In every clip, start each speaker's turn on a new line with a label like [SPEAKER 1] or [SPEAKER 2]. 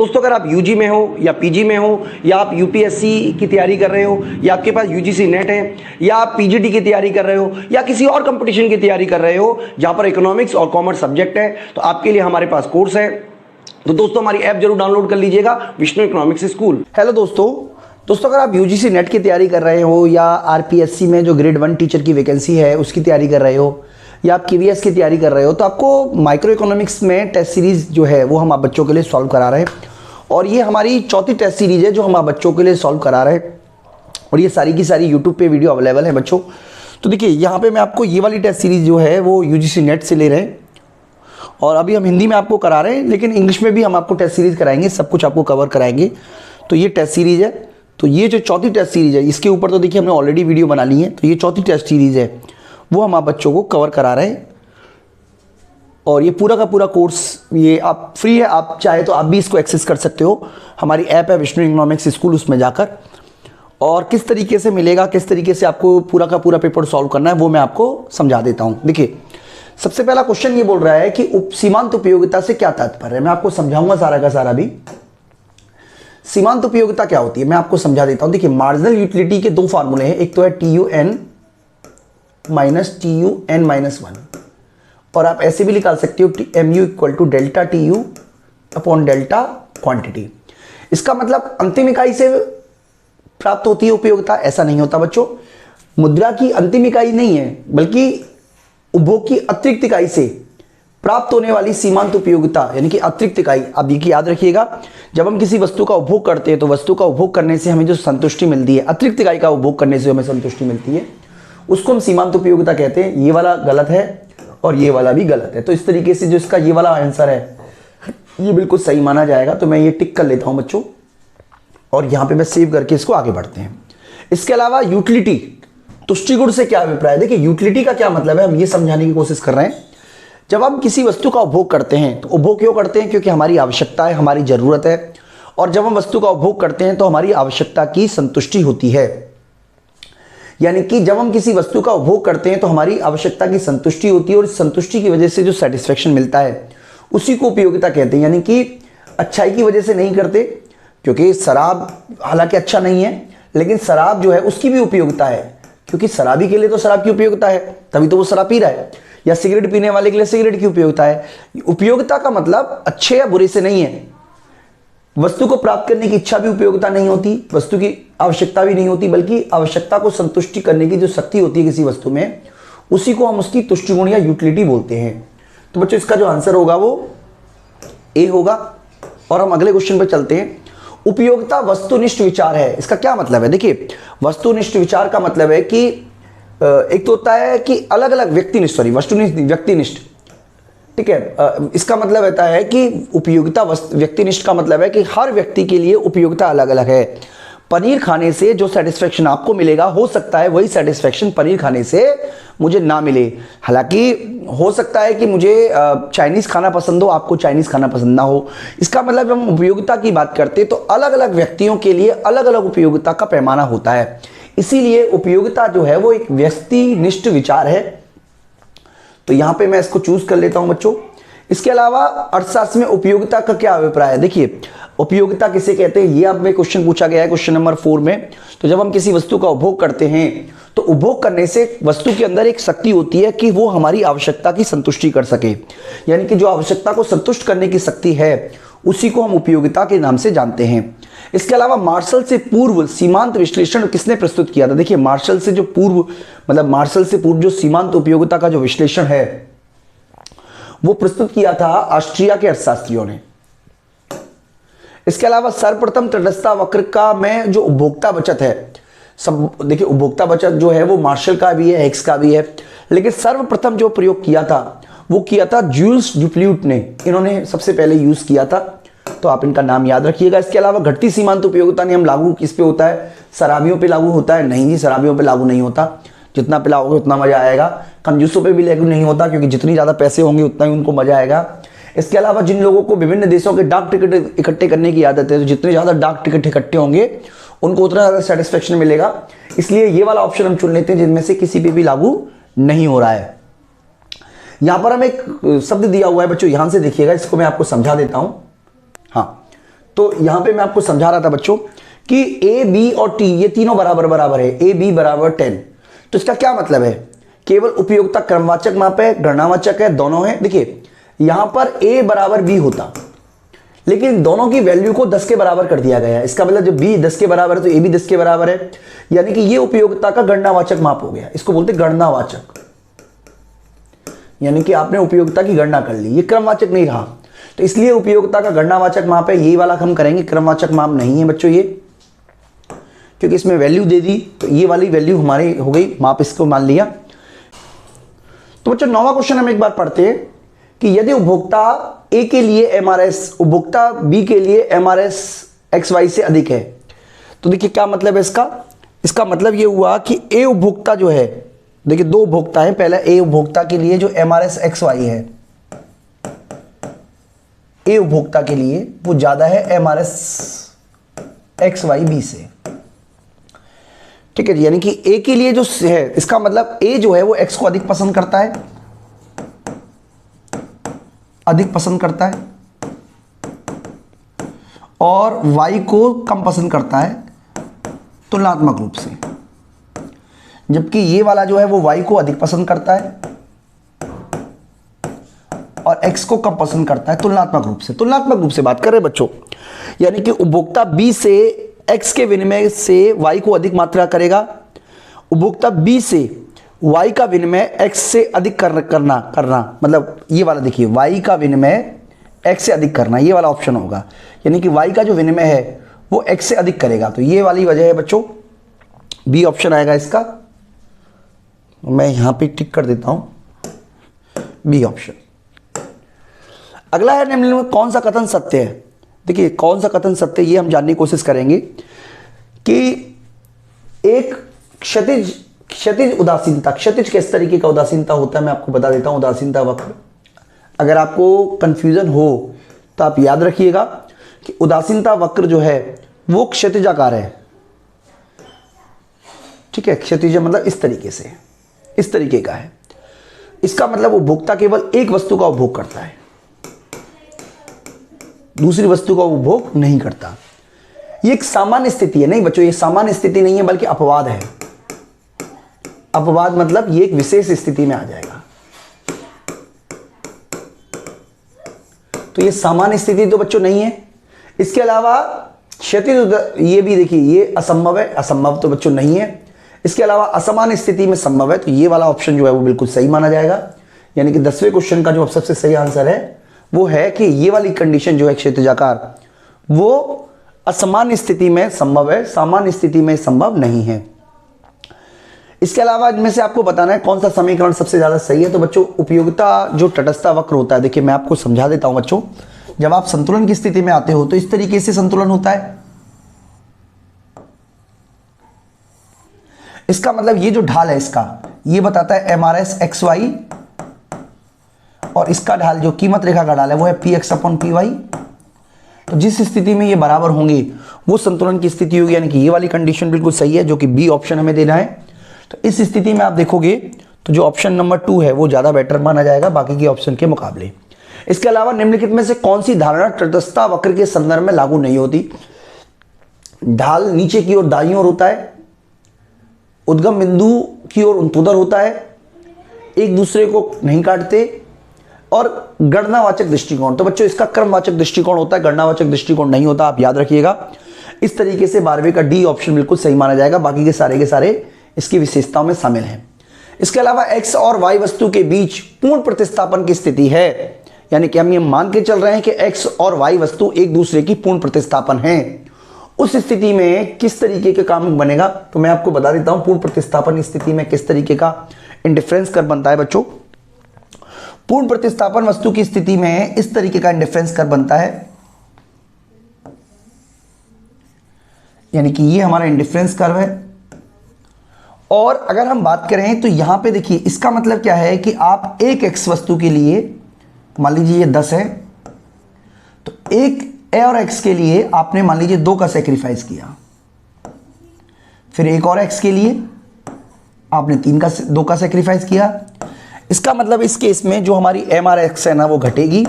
[SPEAKER 1] दोस्तों, अगर आप यूजी में हो या पीजी में हो या आप यूपीएससी की तैयारी कर रहे हो या आपके पास यूजीसी नेट है या आप पीजीटी की तैयारी कर रहे हो या किसी और कंपटीशन की तैयारी कर रहे हो जहां पर इकोनॉमिक्स और कॉमर्स सब्जेक्ट है, तो आपके लिए हमारे पास कोर्स है। तो दोस्तों, हमारी ऐप जरूर डाउनलोड कर लीजिएगा, विष्णु इकोनॉमिक्स स्कूल। हेलो दोस्तों, अगर आप यूजीसी नेट की तैयारी कर रहे हो या आरपीएससी में जो ग्रेड 1 टीचर की वैकेंसी है उसकी तैयारी कर रहे हो या आप केवीएस की तैयारी कर रहे हो, तो आपको माइक्रो इकोनॉमिक्स में टेस्ट सीरीज जो है वो हम आप बच्चों के लिए सॉल्व करा रहे हैं। और ये हमारी चौथी टेस्ट सीरीज है जो हम आप बच्चों के लिए सॉल्व करा रहे हैं, और ये सारी की सारी यूट्यूब पे वीडियो अवेलेबल है बच्चों। तो देखिए, यहाँ पे मैं आपको ये वाली टेस्ट सीरीज जो है वो यूजीसी नेट से ले रहे हैं, और अभी हम हिंदी में आपको करा रहे हैं, लेकिन इंग्लिश में भी हम आपको टेस्ट सीरीज कराएंगे, सब कुछ आपको कवर कराएंगे। तो ये टेस्ट सीरीज है, तो ये जो चौथी टेस्ट सीरीज है इसके ऊपर तो देखिए हमने ऑलरेडी वीडियो बना ली है। तो ये चौथी टेस्ट सीरीज है वो हम आप बच्चों को कवर करा रहे हैं, और ये पूरा का पूरा कोर्स ये आप फ्री है। आप चाहे तो आप भी इसको एक्सेस कर सकते हो। हमारी ऐप है विष्णु इकोनॉमिक्स स्कूल, उसमें जाकर, और किस तरीके से मिलेगा, किस तरीके से आपको पूरा का पूरा पेपर सॉल्व करना है वो मैं आपको समझा देता हूँ। देखिए, सबसे पहला क्वेश्चन ये बोल रहा है कि सीमांत उपयोगिता से क्या तात्पर्य है। मैं आपको समझाऊंगा सारा का सारा भी। सीमांत उपयोगिता क्या होती है मैं आपको समझा देता हूं। देखिए, मार्जिनल यूटिलिटी के दो फार्मूले हैं, एक तो है TUN माइनस TUN माइनस 1, और आप ऐसे भी निकाल सकते हो MU equal to delta TU upon delta quantity. इसका मतलब अंतिम इकाई से प्राप्त होती है उपयोगिता, ऐसा नहीं होता बच्चों। मुद्रा की अंतिम इकाई नहीं है, बल्कि उपभोग की अतिरिक्त इकाई से प्राप्त होने वाली सीमांत उपयोगिता यानी कि अतिरिक्त इकाई। अब ये याद रखिएगा, जब हम किसी वस्तु का उपभोग करते हैं तो वस्तु का उपभोग करने से हमें जो संतुष्टि मिलती है, अतिरिक्त इकाई का उपभोग करने से हमें संतुष्टि मिलती है, उसको हम सीमांत उपयोगिता कहते हैं। ये वाला गलत है और ये वाला भी गलत है। तो इस तरीके से जो इसका ये वाला आंसर है ये बिल्कुल सही माना जाएगा। तो मैं ये टिक कर लेता हूं बच्चों, और यहां पे मैं सेव करके इसको आगे बढ़ते हैं। इसके अलावा यूटिलिटी, तुष्टिगुण से क्या अभिप्राय है। देखिए, यूटिलिटी का क्या मतलब है, हम ये समझाने की कोशिश कर रहे हैं। जब हम किसी वस्तु का उपभोग करते हैं तो उपभोग क्यों करते हैं, क्योंकि हमारी आवश्यकता है, हमारी जरूरत है। और जब हम वस्तु का उपभोग करते हैं तो हमारी आवश्यकता की संतुष्टि होती है। यानी कि जब हम किसी वस्तु का उपभोग करते हैं तो हमारी आवश्यकता की संतुष्टि होती है, और इस संतुष्टि की वजह से जो सेटिस्फेक्शन मिलता है उसी को उपयोगिता कहते हैं। यानी कि अच्छाई की वजह से नहीं करते, क्योंकि शराब हालांकि अच्छा नहीं है, लेकिन शराब जो है उसकी भी उपयोगिता है, क्योंकि शराबी के लिए तो शराब की उपयोगिता है, तभी तो वो शराब पी रहा है। या सिगरेट पीने वाले के लिए सिगरेट की उपयोगिता है। उपयोगिता का मतलब अच्छे या बुरे से नहीं है। वस्तु को प्राप्त करने की इच्छा भी उपयोगिता नहीं होती, वस्तु की आवश्यकता भी नहीं होती, बल्कि आवश्यकता को संतुष्टि करने की जो शक्ति होती है किसी वस्तु में, उसी को हम उसकी तुष्टिगुण या यूटिलिटी बोलते हैं। तो बच्चों, इसका जो आंसर होगा वो ए होगा। और हम अगले क्वेश्चन पर चलते हैं। उपयोगिता वस्तुनिष्ठ विचार है, इसका क्या मतलब है। देखिए, वस्तुनिष्ठ विचार का मतलब है कि एक तो होता है कि अलग अलग व्यक्तिनिष्ठ, वस्तुनिष्ठ व्यक्तिनिष्ठ, ठीक है। इसका मतलब रहता है कि उपयोगिता व्यक्तिनिष्ठ का मतलब है कि हर व्यक्ति के लिए उपयोगिता अलग अलग है। पनीर खाने से जो सेटिस्फेक्शन आपको मिलेगा, हो सकता है वही सेटिस्फेक्शन पनीर खाने से मुझे ना मिले। हालांकि हो सकता है कि मुझे चाइनीज खाना पसंद हो, आपको चाइनीज खाना पसंद ना हो। इसका मतलब जब हम उपयोगिता की बात करते हैं तो अलग अलग व्यक्तियों के लिए अलग अलग उपयोगिता का पैमाना होता है। इसीलिए उपयोगिता जो है वो एक व्यक्तिनिष्ठ विचार है। तो यहां पे मैं इसको चूज कर लेता हूं बच्चों। इसके अलावा अर्थशास्त्र में उपयोगिता का क्या अभिप्राय है। देखिए, उपयोगिता किसे कहते हैं, ये अब में क्वेश्चन पूछा गया है क्वेश्चन नंबर 4 में। तो जब हम किसी वस्तु का उपभोग करते हैं तो उपभोग करने से वस्तु के अंदर एक शक्ति होती है कि वो हमारी आवश्यकता की संतुष्टि कर सके। यानी कि जो आवश्यकता को संतुष्ट करने की शक्ति है उसी को हम उपयोगिता के नाम से जानते हैं। इसके अलावा मार्शल से पूर्व सीमांत विश्लेषण किसने प्रस्तुत किया था। देखिए, मार्शल से जो पूर्व मतलब मार्शल से पूर्व जो सीमांत उपयोगिता का जो विश्लेषण है वो प्रस्तुत किया था ऑस्ट्रिया के अर्थशास्त्रियों ने। इसके अलावा सर्वप्रथम तटस्थता वक्र का में जो उपभोक्ता बचत है, सब देखिए उपभोक्ता बचत जो है वो मार्शल का भी है, हिक्स का भी है, लेकिन सर्वप्रथम जो प्रयोग किया था वो किया था ज्यूल्स ड्यूप्ल्यूट ने। इन्होंने सबसे पहले यूज किया था, तो आप इनका नाम याद रखिएगा। इसके अलावा घटती सीमांत उपयोगिता नियम लागू किस पे होता है, शराबियों पे लागू होता है। नहीं जी, शराबियों पे लागू नहीं होता। जितना पिलाओगे उतना मजा आएगा। कंजूसों पे भी लागू नहीं होता, क्योंकि जितनी ज्यादा पैसे होंगे उतना ही उनको मजा आएगा। इसके अलावा जिन लोगों को विभिन्न देशों के डाक टिकट इकट्ठे करने की आदत है, तो जितने ज्यादा डाक टिकट इकट्ठे होंगे उनको उतना ज्यादा सेटिस्फेक्शन मिलेगा। इसलिए ये वाला ऑप्शन हम चुन लेते हैं जिनमें से किसी पे भी लागू नहीं हो रहा है। यहां पर हमें एक शब्द दिया हुआ है बच्चों, यहां से देखिएगा, इसको मैं आपको समझा देता हूं। हाँ, तो यहां पे मैं आपको समझा रहा था बच्चों कि ए बी और टी ये तीनों बराबर बराबर है, ए बी बराबर 10। तो इसका क्या मतलब है, केवल उपयोगिता क्रमवाचक माप है, गणनावाचक है, दोनों है। देखिए यहां पर ए बराबर बी होता, लेकिन दोनों की वैल्यू को 10 के बराबर कर दिया गया है। इसका मतलब जब बी 10 के बराबर है तो ए भी 10 के बराबर है, यानी कि ये उपयोगिता का गणनावाचक माप हो गया। इसको बोलते गणनावाचक, यानी कि आपने उपयोगिता की गणना कर ली, ये क्रमवाचक नहीं रहा। तो इसलिए उपयोगिता का गणनावाचक माप है, ये वाला हम करेंगे, क्रमवाचक माप नहीं है बच्चों ये, क्योंकि इसमें वैल्यू दे दी तो ये वाली वैल्यू हमारी हो गई, माप इसको मान लिया। तो बच्चों 9वां क्वेश्चन हम एक बार पढ़ते हैं कि यदि उपभोक्ता ए के लिए एमआरएस उपभोक्ता बी के लिए एमआरएस एक्स वाई से अधिक है। तो देखिए क्या मतलब है इसका मतलब ये हुआ कि ए उपभोक्ता जो है, देखिए दो उपभोक्ता है, पहला ए उपभोक्ता के लिए जो एमआरएस एक्स वाई है, ए उपभोक्ता के लिए वो ज्यादा है एमआरएस एक्स वाई बी से, ठीक है। यानी कि ए के लिए जो है, इसका मतलब ए जो है वो एक्स को अधिक पसंद करता है, और वाई को कम पसंद करता है तुलनात्मक रूप से, जबकि ये वाला जो है वो वाई को अधिक पसंद करता है और एक्स को कम पसंद करता है तुलनात्मक रूप से बात कर रहे हैं बच्चों। यानी कि उपभोक्ता बी से एक्स के विनिमय से वाई को अधिक मात्रा करेगा, उपभोक्ता बी से वाई का विनिमय एक्स से अधिक करना, मतलब ये वाला देखिए, वाई का विनिमय एक्स से अधिक करना, ये वाला ऑप्शन होगा। यानी कि वाई का जो विनिमय है वो एक्स से अधिक करेगा, तो ये वाली वजह है बच्चों, बी ऑप्शन आएगा इसका। मैं यहां पे टिक कर देता हूं, बी ऑप्शन। अगला है निम्न में कौन सा कथन सत्य है। देखिए कौन सा कथन सत्य, ये हम जानने की कोशिश करेंगे कि एक क्षतिज उदासीनता, क्षतिज किस तरीके का उदासीनता होता है मैं आपको बता देता हूं। उदासीनता वक्र, अगर आपको कंफ्यूजन हो तो आप याद रखिएगा कि उदासीनता वक्र जो है वो क्षतिजाकार है, ठीक है। क्षतिज मतलब इस तरीके का है। इसका मतलब उपभोक्ता केवल एक वस्तु का उपभोग करता है, दूसरी वस्तु का उपभोग नहीं करता। ये एक सामान्य स्थिति है, नहीं बच्चों ये सामान्य स्थिति नहीं है बल्कि अपवाद है। अपवाद मतलब ये एक विशेष स्थिति में आ जाएगा, तो ये सामान्य स्थिति तो बच्चों नहीं है। इसके अलावा क्षतिज, ये भी देखिए ये असंभव है, असंभव तो बच्चों नहीं है। इसके अलावा असमान स्थिति में संभव है, तो ये वाला ऑप्शन जो है वो बिल्कुल सही माना जाएगा। यानी कि 10वें क्वेश्चन का जो सबसे सही आंसर है वो है कि ये वाली कंडीशन जो है क्षतिजाकार, वो असमान स्थिति में संभव है, सामान्य स्थिति में संभव नहीं है। इसके अलावा इनमें से आपको बताना है कौन सा समीकरण सबसे ज्यादा सही है। तो बच्चों उपयोगिता जो तटस्थता वक्र होता है, देखिए मैं आपको समझा देता हूं बच्चों, जब आप संतुलन की स्थिति में आते हो तो इस तरीके से संतुलन होता है। इसका मतलब ये जो ढाल है इसका, ये बताता है एमआरएस एक्स वाई, और इसका ढाल जो कीमत रेखा का ढाल है वो है P X upon P Y. तो जिस स्थिति में ये बराबर होंगे वो संतुलन की स्थिति होगी, यानी कि ये वाली कंडीशन बिल्कुल सही है, जो कि बी ऑप्शन हमें देना है। तो इस स्थिति में आप देखोगे तो जो ऑप्शन नंबर 2 है वो ज्यादा बेटर माना जाएगा बाकी के ऑप्शन के मुकाबले। इसके अलावा निम्नलिखित में से कौन सी धारणा तटस्थता वक्र के संदर्भ में लागू नहीं होती। ढाल नीचे की ओर दाईं ओर होता है, उद्गम बिंदु की ओर उधर होता है, एक दूसरे को नहीं काटते, और गणनावाचक दृष्टिकोण। तो बच्चों इसका क्रमवाचक दृष्टिकोण होता है, गणनावाचक दृष्टिकोण नहीं होता, आप याद रखिएगा। इस तरीके से 12वें का डी ऑप्शन बिल्कुल सही माना जाएगा, बाकी के सारे इसकी विशेषताओं में शामिल हैं। इसके अलावा एक्स और वाई वस्तु के बीच पूर्ण प्रतिस्थापन की स्थिति है, यानी कि हम ये मान के चल रहे हैं कि एक्स और वाई वस्तु एक दूसरे की पूर्ण प्रतिस्थापन है। उस स्थिति में किस तरीके का काम बनेगा, तो मैं आपको बता देता हूं पूर्ण प्रतिस्थापन स्थिति में किस तरीके का इंडिफरेंस कर्व बनता है बच्चों। पूर्ण प्रतिस्थापन वस्तु की स्थिति में इस तरीके का इंडिफरेंस कर्व बनता है, यानी कि ये हमारा इंडिफरेंस कर्व है। और अगर हम बात करें तो यहां पे देखिए इसका मतलब क्या है कि आप एक एक्स वस्तु के लिए मान लीजिए ये 10 है, तो एक ए और एक्स के लिए आपने मान लीजिए 2 का सेक्रीफाइस किया, फिर एक और एक्स के लिए आपने 2 का सेक्रीफाइस किया। इसका मतलब इस केस में जो हमारी एम आर एक्स है ना वो घटेगी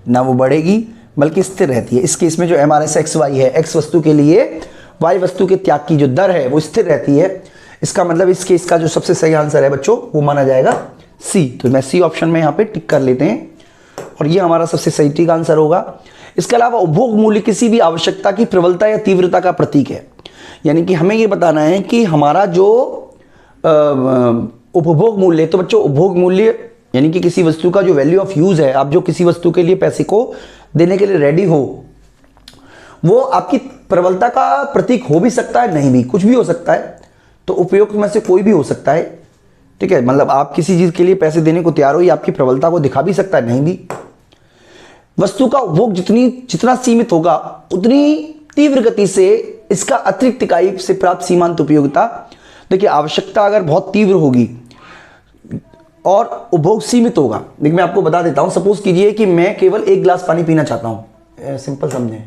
[SPEAKER 1] ना वो बढ़ेगी,
[SPEAKER 2] बल्कि स्थिर रहती है। इस केस में जो MRS XY है, X वस्तु के लिए Y वस्तु के त्याग की जो दर है वो स्थिर रहती है। इसका मतलब इस केस का जो सबसे सही आंसर है बच्चों वो माना जाएगा C। तो मैं C ऑप्शन में यहाँ पे टिक कर लेते हैं और ये हमारा सबसे सही ठीक आंसर होगा। इसके अलावा उपभोग मूल्य किसी भी आवश्यकता की प्रबलता या तीव्रता का प्रतीक है, यानी कि हमें ये बताना है कि हमारा जो उपभोग मूल्य, तो बच्चों उपभोग मूल्य यानी कि किसी वस्तु का जो वैल्यू ऑफ यूज है, आप जो किसी वस्तु के लिए पैसे को देने के लिए रेडी हो, वो आपकी प्रबलता का प्रतीक हो भी सकता है, नहीं भी, कुछ भी हो सकता है। तो उपयोग में से कोई भी हो सकता है, ठीक है। मतलब आप किसी चीज के लिए पैसे देने को तैयार हो, ये आपकी प्रबलता को दिखा भी सकता है, नहीं भी। वस्तु का उपभोग जितना सीमित होगा उतनी तीव्र गति से इसका अतिरिक्त इकाई से प्राप्त सीमांत उपयोगिता। देखिए आवश्यकता अगर बहुत तीव्र होगी और उपभोग सीमित होगा, देखिए मैं आपको बता देता हूं, सपोज कीजिए कि मैं केवल 1 गिलास पानी पीना चाहता हूं, सिंपल समझें,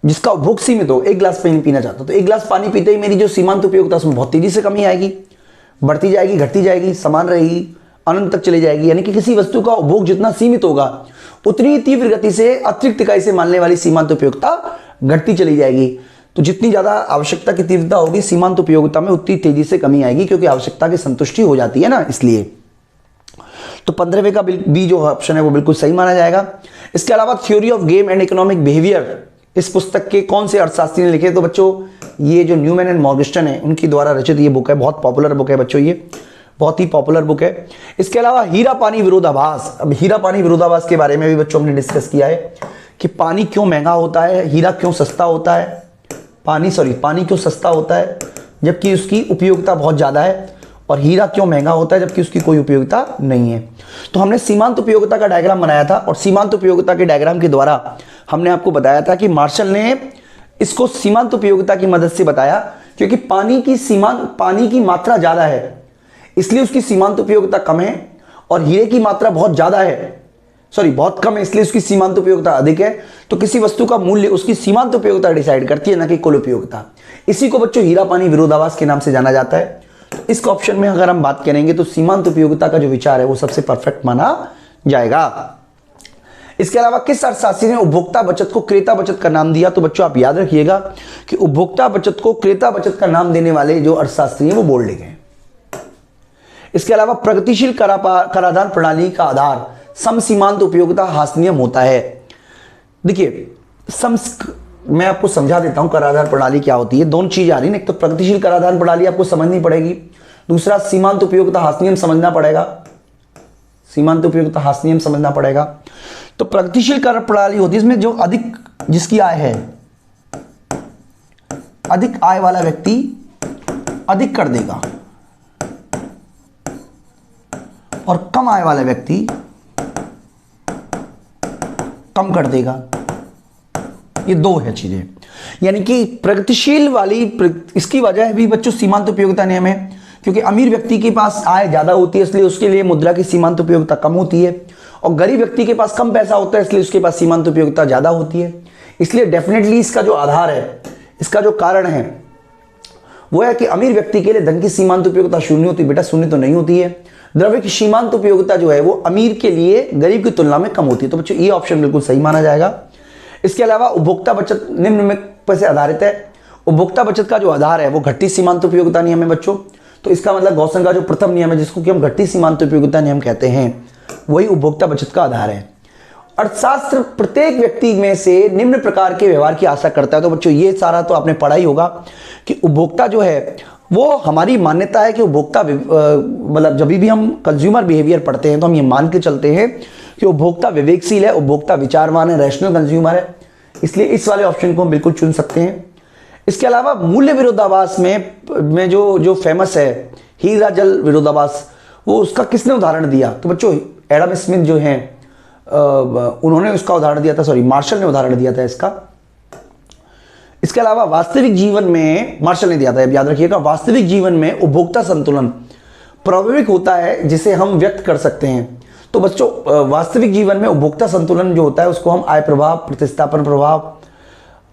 [SPEAKER 2] जिसका उपभोग सीमित हो, 1 गिलास पानी पीना चाहता हूं, तो 1 गिलास पानी पीते ही मेरी जो सीमांत उपयोगिता उसमें बहुत तेजी से कमी आएगी, बढ़ती जाएगी, घटती जाएगी, समान रहेगी, अनंत तक चली जाएगी। यानी कि किसी वस्तु का उपभोग जितना सीमित होगा उतनी तीव्र गति से अतिरिक्त इकाई से मानने वाली सीमांत उपयोगिता घटती चली जाएगी। तो जितनी ज्यादा आवश्यकता की तीव्रता होगी सीमांत उपयोगिता में उतनी तेजी से कमी आएगी, क्योंकि आवश्यकता की संतुष्टि हो जाती है ना, इसलिए। तो 15वें का बी जो ऑप्शन है वो बिल्कुल सही माना जाएगा। इसके अलावा theory of game and economic behaviour इस पुस्तक के कौन से अर्थशास्त्री ने लिखे? तो बच्चों ये जो न्यूमैन एंड मॉर्गेस्टन है उनकी द्वारा रचित ये बुक है, बहुत पॉपुलर बुक है बच्चों, ये बहुत ही पॉपुलर बुक है। इसके अलावा हीरा पानी विरोधाभास, अब हीरा पानी विरोधाभास के बारे में भी बच्चों हमने डिस्कस किया है कि पानी क्यों महंगा होता है, हीरा क्यों सस्ता होता है, पानी क्यों सस्ता होता है जबकि उसकी उपयोगिता बहुत ज्यादा है, और हीरा क्यों महंगा होता है जबकि उसकी कोई उपयोगिता नहीं है। तो हमने सीमांत उपयोगिता का डायग्राम बनाया था और सीमांत उपयोगिता के डायग्राम के द्वारा हमने आपको बताया था कि मार्शल ने इसको सीमांत उपयोगिता की मदद से बताया, क्योंकि पानी की मात्रा ज्यादा है इसलिए उसकी सीमांत उपयोगिता कम है, और हीरे की मात्रा बहुत ज्यादा है, बहुत कम है इसलिए उसकी सीमांत उपयोगिता अधिक है। तो किसी वस्तु का मूल्य उसकी सीमांत उपयोगिता डिसाइड करती है, ना कि कुल उपयोगिता। इसी को बच्चों हीरा पानी विरोधाभास के नाम से जाना जाता है। तो इस ऑप्शन में अगर हम बात करेंगे तो सीमांत उपयोगिता का जो विचार है वो सबसे परफेक्ट माना जाएगा। इसके अलावा किस अर्थशास्त्री ने उपभोक्ता बचत को क्रेता बचत का नाम दिया? तो बच्चों आप याद रखिएगा कि उपभोक्ता बचत को क्रेता बचत का नाम देने वाले जो अर्थशास्त्री हैं वो बोल्डिंग है। इसके अलावा प्रगतिशील कराधान प्रणाली का आधार सम सीमांत उपयोगिता हास्य नियम होता है। देखिए मैं आपको समझा देता हूं कराधान प्रणाली क्या होती है। दोनों चीज आ रही है, एक तो प्रगतिशील कराधान प्रणाली आपको समझनी पड़ेगी, दूसरा सीमांत उपयोगिता हास्य नियम समझना पड़ेगा, सीमांत उपयोगिता हास्य नियम समझना पड़ेगा। तो प्रगतिशील कर प्रणाली होती है इसमें जो अधिक जिसकी आय है, अधिक आय वाला व्यक्ति अधिक कर देगा और कम आय वाला व्यक्ति कम कर देगा। ये दो है चीजें, यानी कि प्रगतिशील वाली इसकी वजह भी बच्चों सीमांत उपयोगिता नियम है, क्योंकि अमीर व्यक्ति के पास आय ज्यादा होती है इसलिए उसके लिए मुद्रा की सीमांत उपयोगिता कम होती है, और गरीब व्यक्ति के पास कम पैसा होता है इसलिए उसके पास सीमांत उपयोगिता ज्यादा होती है। इसलिए डेफिनेटली इसका जो आधार है, इसका जो कारण है वो है कि अमीर व्यक्ति के लिए धन की सीमांत उपयोगिता शून्य होती है। बेटा शून्य तो नहीं होती है, द्रव्य की सीमांत उपयोगिता जो है वो अमीर के लिए गरीब की तुलना में कम होती है। तो बच्चों ये ऑप्शन बिल्कुल सही माना जाएगा। इसके अलावा उपभोक्ता बचत निम्न में पर से आधारित है। उपभोक्ता बचत का जो आधार है वो घटती सीमांत उपयोगिता नियम है बच्चों। तो इसका मतलब गॉसन का जो प्रथम नियम है जिसको कि हम घटती सीमांत उपयोगिता नियम कहते हैं, वही उपभोक्ता बचत का आधार है। अर्थशास्त्र प्रत्येक व्यक्ति में से निम्न प्रकार के व्यवहार की आशा करता है। तो बच्चों ये सारा तो आपने पढ़ा ही होगा कि उपभोक्ता जो है वो हमारी मान्यता है कि उपभोक्ता मतलब जब भी हम कंज्यूमर बिहेवियर पढ़ते हैं तो हम ये मान के चलते हैं कि उपभोक्ता विवेकशील है, उपभोक्ता विचारवान है, रैशनल कंज्यूमर है, इसलिए इस वाले ऑप्शन को हम बिल्कुल चुन सकते हैं। इसके अलावा मूल्य विरोधाभास में जो फेमस है हीरा जल विरोधाभास, वो उसका किसने उदाहरण दिया? तो बच्चों एडम स्मिथ जो हैं उन्होंने उसका उदाहरण दिया था, मार्शल ने उदाहरण दिया था इसका। इसके अलावा वास्तविक जीवन में मार्शल ने दिया था, याद रखिएगा, वास्तविक जीवन में उपभोक्ता संतुलन प्रभाविक होता है जिसे हम व्यक्त कर सकते हैं। तो बच्चों वास्तविक जीवन में उपभोक्ता संतुलन जो होता है उसको हम आय प्रभाव, प्रतिस्थापन प्रभाव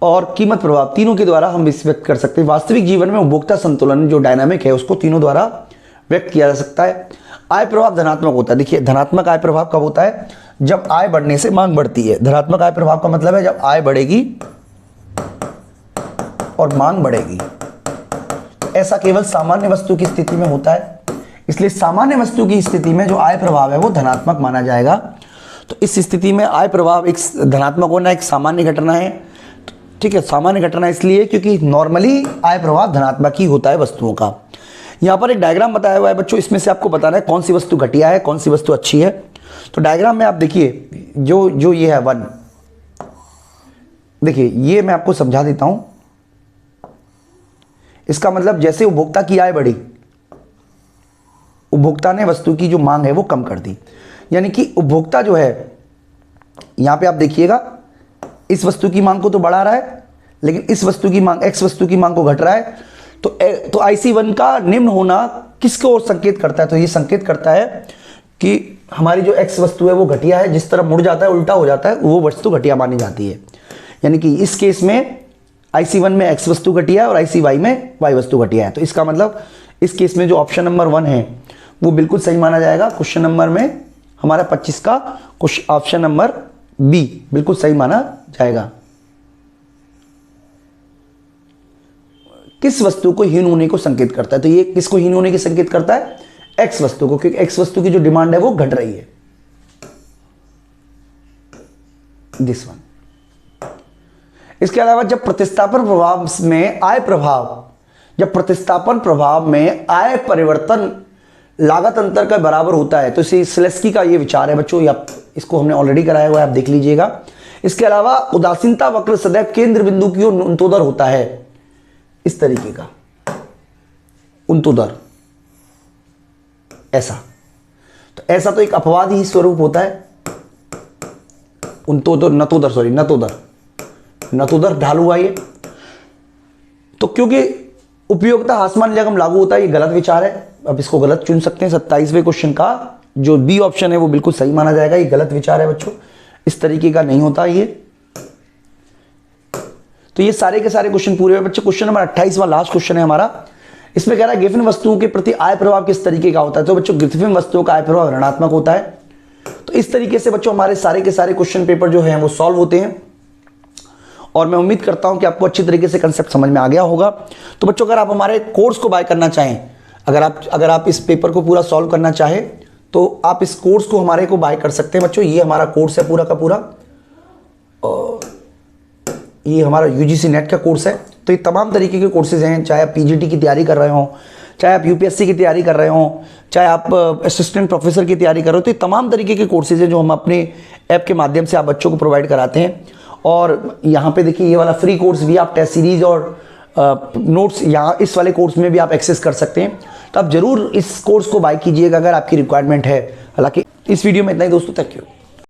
[SPEAKER 2] और कीमत प्रभाव तीनों के द्वारा हम व्यक्त कर सकते हैं। वास्तविक जीवन में उपभोक्ता संतुलन जो डायनामिक है उसको तीनों द्वारा व्यक्त किया जा सकता है। आय प्रभाव धनात्मक होता है। देखिए धनात्मक आय प्रभाव कब होता है? जब आय बढ़ने से मांग बढ़ती है। धनात्मक आय प्रभाव का मतलब है जब आय बढ़ेगी और मांग बढ़ेगी। ऐसा केवल सामान्य वस्तु की स्थिति में होता है, इसलिए सामान्य वस्तु की स्थिति में जो आय प्रभाव है वो धनात्मक माना जाएगा। तो इस स्थिति में आय प्रभाव एक धनात्मक होना एक सामान्य घटना है। ठीक है, सामान्य घटना इसलिए क्योंकि नॉर्मली आय प्रभाव धनात्मक ही होता है वस्तुओं का। यहाँ पर एक डायग्राम बताया हुआ है बच्चों, इसमें से आपको बताना है कौन सी वस्तु घटिया है, कौन सी वस्तु अच्छी है। तो डायग्राम में आप देखिए जो ये है 1, देखिए ये मैं आपको समझा देता हूं। इसका मतलब जैसे उपभोक्ता की आय बढ़ी, उपभोक्ता ने वस्तु की जो मांग है वो कम कर दी, यानी कि उपभोक्ता जो है, यहां पे आप देखिएगा इस वस्तु की मांग को तो बढ़ा रहा है, लेकिन इस वस्तु की मांग, एक्स वस्तु की मांग को घट रहा है। तो IC1 का निम्न होना किसको और संकेत करता है? तो ये संकेत करता है कि हमारी जो एक्स वस्तु है वो घटिया है, जिस तरफ मुड़ जाता है उल्टा हो जाता है वो वस्तु घटिया मानी जाती है। यानी कि इस केस में IC1 में एक्स वस्तु घटिया है और ICY में वाई वस्तु घटिया है। तो इसका मतलब इस केस में जो ऑप्शन नंबर 1 है वो बिल्कुल सही माना जाएगा। क्वेश्चन नंबर में हमारा 25 का ऑप्शन नंबर बी बिल्कुल सही माना जाएगा। किस वस्तु को हीन होने को संकेत करता है? तो ये किसको हीन होने की संकेत करता है? एक्स वस्तु को, क्योंकि एक्स वस्तु की जो डिमांड है वो घट रही है। This one. इसके अलावा जब प्रतिस्थापन प्रभाव में आय प्रभाव, जब प्रतिस्थापन प्रभाव में आय परिवर्तन लागत अंतर का बराबर होता है, तो इसे स्लेस्की का ये विचार है बच्चों, इसको हमने ऑलरेडी कराया हुआ है, आप देख लीजिएगा। इसके अलावा उदासीनता वक्र सदैव केंद्र बिंदु की ओर उन्तोदर होता है, इस तरीके का उन्तोदर, ऐसा। तो ऐसा तो एक अपवाद ही स्वरूप होता है, उन्तोदर, नतोदर, सॉरी नतोदर ढाल हुआ ये। तो क्योंकि उपयोगिता हासमान नियम लागू होता है, ये गलत विचार है। अब इसको गलत चुन सकते हैं। 27वें क्वेश्चन का जो बी ऑप्शन है वो बिल्कुल सही माना जाएगा। ये गलत विचार है बच्चों, इस तरीके का नहीं होता ये। तो ये सारे के सारे क्वेश्चन पूरे हुए बच्चों। क्वेश्चन नंबर 28वां लास्ट क्वेश्चन है हमारा। इसमें कह रहा है गिवन वस्तुओं के प्रति आय प्रभाव किस तरीके का होता है? तो बच्चों गिवन वस्तुओं का आय प्रभाव ऋणात्मक होता है। तो इस तरीके से बच्चों हमारे सारे के सारे क्वेश्चन पेपर जो हैं वो सॉल्व होते हैं, और मैं उम्मीद करता हूं कि आपको अच्छी तरीके से कंसेप्ट समझ में आ गया होगा। तो बच्चों अगर आप हमारे कोर्स को बाय करना चाहें, अगर आप इस पेपर को पूरा सॉल्व करना चाहें तो आप इस कोर्स को हमारे को बाय कर सकते हैं बच्चों। ये हमारा कोर्स है पूरा का पूरा, ये हमारा UGC नेट का कोर्स है। तो ये तमाम तरीके के कोर्सेज हैं, चाहे आप PGT की तैयारी कर रहे हो, चाहे आप UPSC की तैयारी कर रहे हो, चाहे आप असिस्टेंट प्रोफेसर की तैयारी कर रहे हो। तो ये तमाम तरीके के कोर्सेज हैं जो हम अपने ऐप के माध्यम से आप बच्चों को प्रोवाइड कराते हैं। और यहाँ पे देखिए ये वाला फ्री कोर्स भी, आप टेस्ट सीरीज और नोट्स यहाँ इस वाले कोर्स में भी आप एक्सेस कर सकते हैं। तो आप जरूर इस कोर्स को बाय कीजिएगा अगर आपकी रिक्वायरमेंट है। हालांकि इस वीडियो में इतना ही दोस्तों, थैंक यू।